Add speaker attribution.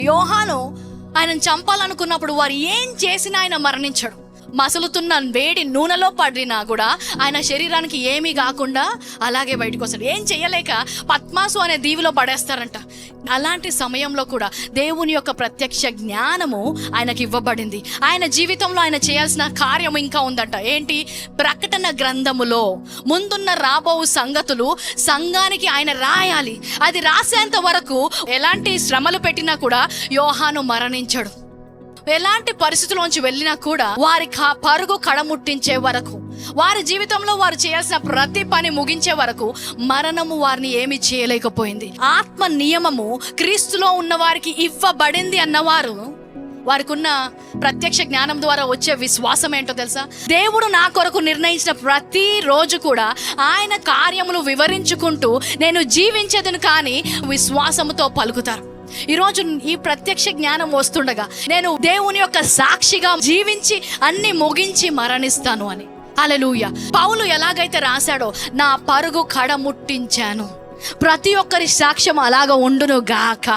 Speaker 1: యోహాను ఆయనను చంపాలనుకున్నప్పుడు వారు ఏం చేసినా ఆయన మరణించడు. మసులుతున్న వేడి నూనెలో పడినా కూడా ఆయన శరీరానికి ఏమీ కాకుండా అలాగే బయటకు వస్తాడు. ఏం చేయలేక పద్మాసు అనే దీవిలో పడేస్తారంట. అలాంటి సమయంలో కూడా దేవుని యొక్క ప్రత్యక్ష జ్ఞానము ఆయనకి ఇవ్వబడింది. ఆయన జీవితంలో ఆయన చేయాల్సిన కార్యం ఇంకా ఉందంట. ఏంటి? ప్రకటన గ్రంథములో ముందున్న రాబో సంగతులు సంఘానికి ఆయన రాయాలి. అది రాసేంత వరకు ఎలాంటి శ్రమలు పెట్టినా కూడా యోహాను మరణించడు. ఎలాంటి పరిస్థితుల్లోంచి వెళ్ళినా కూడా వారి పరుగు కడముట్టించే వరకు, వారి జీవితంలో వారు చేయాల్సిన ప్రతి పని ముగించే వరకు మరణము వారిని ఏమీ చేయలేకపోయింది. ఆత్మ నియమము క్రీస్తులో ఉన్న వారికి ఇవ్వబడింది అన్నవారు వారికి ఉన్న ప్రత్యక్ష జ్ఞానం ద్వారా వచ్చే విశ్వాసం ఏంటో తెలుసా? దేవుడు నా కొరకు నిర్ణయించిన ప్రతి రోజు కూడా ఆయన కార్యములు వివరించుకుంటూ నేను జీవించేదను కానీ విశ్వాసముతో పలుకుతారు. ఈరోజు ఈ ప్రత్యక్ష జ్ఞానం వస్తుండగా నేను దేవుని యొక్క సాక్షిగా జీవించి అన్ని ముగించి మరణిస్తాను అని. హల్లెలూయా. పౌలు ఎలాగైతే రాశాడో, నా పరుగు కడముట్టించాను, ప్రతి ఒక్కరి సాక్ష్యం అలాగ ఉండును గాక.